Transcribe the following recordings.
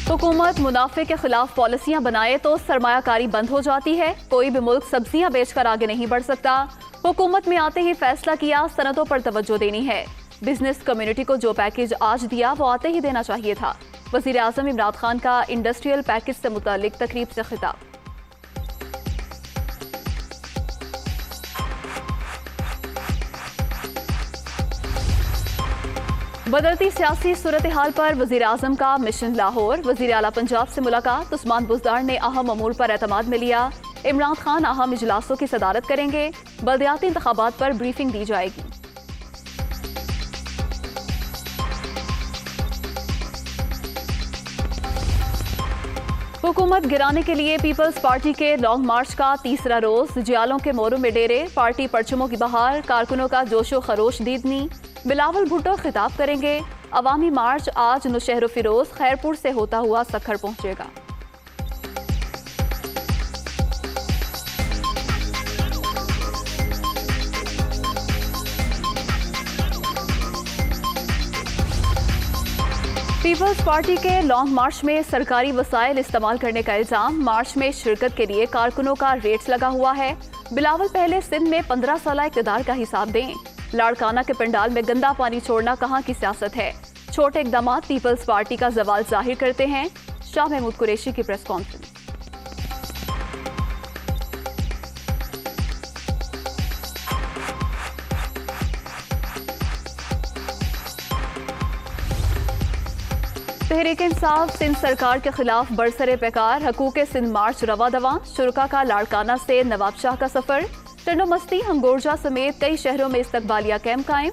हुकूमत मुनाफे के खिलाफ पॉलिसियां बनाए तो सरमायाकारी बंद हो जाती है। कोई भी मुल्क सब्जियां बेचकर आगे नहीं बढ़ सकता। हुकूमत में आते ही फैसला किया सनतों पर तवज्जो देनी है। बिजनेस कम्युनिटी को जो पैकेज आज दिया वो आते ही देना चाहिए था। वजीर आजम इमरान खान का इंडस्ट्रियल पैकेज से मुतालिक तकरीब से खिताब। बदलती सियासी सूरत हाल पर वजीर आजम का मिशन लाहौर। वजीर आला पंजाब से मुलाकात। उस्मान बुज़दार ने अहम अमूर पर एतमाद में लिया। इमरान खान अहम इजलासों की सदारत करेंगे। बल्दियाती इंतखाबात पर ब्रीफिंग दी जाएगी। हुकूमत गिराने के लिए पीपल्स पार्टी के लॉन्ग मार्च का तीसरा रोज। जियालों के मोरों में डेरे, पार्टी परचमों की बहार, कारकुनों का जोशो खरोश दीदनी। बिलावल भुट्टो खिताब करेंगे। अवामी मार्च आज नौशहर फिरोज खैरपुर से होता हुआ सखर पहुंचेगा। पीपल्स पार्टी के लॉन्ग मार्च में सरकारी वसाइल इस्तेमाल करने का इल्जाम। मार्च में शिरकत के लिए कारकुनों का रेट्स लगा हुआ है। बिलावल पहले सिंध में 15 साल इक़्तिदार का हिसाब दें। लाड़काना के पंडाल में गंदा पानी छोड़ना कहाँ की सियासत है। छोटे इक़दामात पीपल्स पार्टी का जवाल जाहिर करते हैं। शाह महमूद कुरैशी की प्रेस कॉन्फ्रेंस। तहरीक इंसाफ सिंध सरकार के खिलाफ बरसरे पैकार। हकूक़ सिंध मार्च रवा दवा। शुरका का लाड़काना से नवाबशाह का सफर। टंडो मस्ती हंगोरजा समेत कई शहरों में इस्तकबालिया कैंप कायम।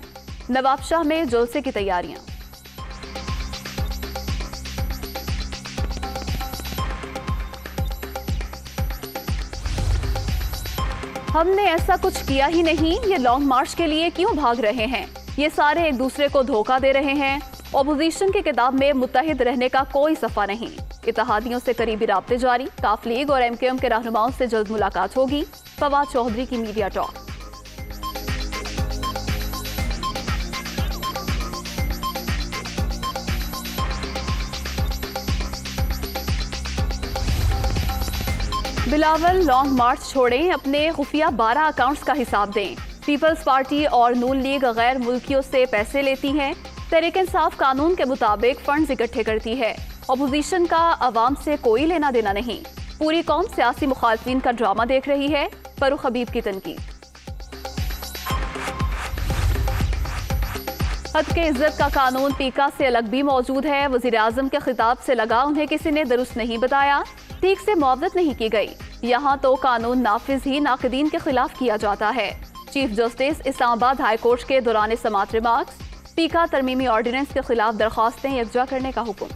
नवाबशाह में जुलसे की तैयारियां। हमने ऐसा कुछ किया ही नहीं, ये लॉन्ग मार्च के लिए क्यों भाग रहे हैं। ये सारे एक दूसरे को धोखा दे रहे हैं। ऑपोजिशन की किताब में मुत्तहिद रहने का कोई सफा नहीं। इत्तेहादियों से करीबी राब्ते जारी। काफ लीग और MKM के रहनुमाओं से जल्द मुलाकात होगी। फवाद चौधरी की मीडिया टॉक। बिलावल लॉन्ग मार्च छोड़ें, अपने खुफिया 12 अकाउंट्स का हिसाब दें। पीपल्स पार्टी और नून लीग गैर मुल्कियों से पैसे लेती हैं। तहरीक इंसाफ कानून के मुताबिक फंड्स इकट्ठे करती है। अपोजिशन का अवाम से कोई लेना देना नहीं। पूरी कौम सियासी मुखालफिन का ड्रामा देख रही है। फरूख हबीब की तनकीद। हद के इज्जत का कानून पीका से अलग भी मौजूद है। वजीर आजम के खिताब से लगा उन्हें किसी ने दुरुस्त नहीं बताया, ठीक से मुआवजत नहीं की गई। यहाँ तो कानून नाफिज ही नाकिदीन के खिलाफ किया जाता है। Chief justice Islamabad high court के दौरान समाअत रिमार्क्स। पीका तरमीमी ऑर्डिनेंस के खिलाफ दरख्वास्तें यकजा करने का हुक्म।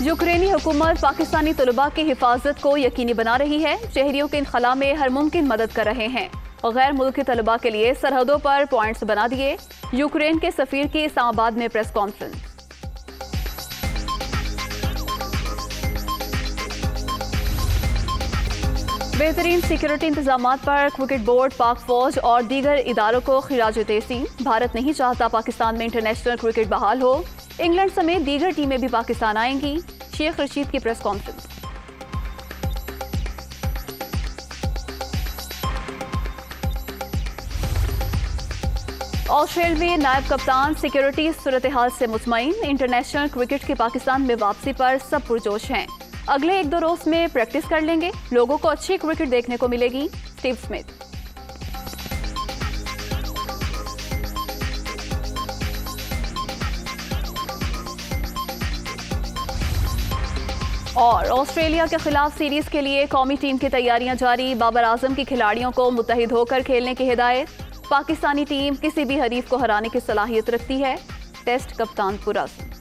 यूक्रेनी हुकूमत पाकिस्तानी तलबा की हिफाजत को यकीनी बना रही है। शहरियों के इनखला में हर मुमकिन मदद कर रहे हैं। गैर मुल्की तलबा के लिए सरहदों पर पॉइंट्स बना दिए। यूक्रेन के सफीर की इस्लामाबाद में प्रेस कॉन्फ्रेंस। बेहतरीन सिक्योरिटी इंतजामात पर क्रिकेट बोर्ड, पाक फौज और दीगर इदारों को खिराज तहसीन। भारत नहीं चाहता पाकिस्तान में इंटरनेशनल क्रिकेट बहाल हो। इंग्लैंड समेत दीगर टीमें भी पाकिस्तान आएंगी। शेख रशीद की प्रेस कॉन्फ्रेंस। ऑस्ट्रेलिया में नायब कप्तान सिक्योरिटी सूरत हाल से मुतमईन। इंटरनेशनल क्रिकेट की पाकिस्तान में वापसी पर सब पुरजोश हैं। अगले 1-2 रोज में प्रैक्टिस कर लेंगे। लोगों को अच्छी क्रिकेट देखने को मिलेगी। Steve Smith. और ऑस्ट्रेलिया के खिलाफ सीरीज के लिए कौमी टीम की तैयारियां जारी। बाबर आजम की खिलाड़ियों को मुत्तहिद होकर खेलने की हिदायत। पाकिस्तानी टीम किसी भी हरीफ को हराने की सलाहियत रखती है। टेस्ट कप्तान पुरस्कार।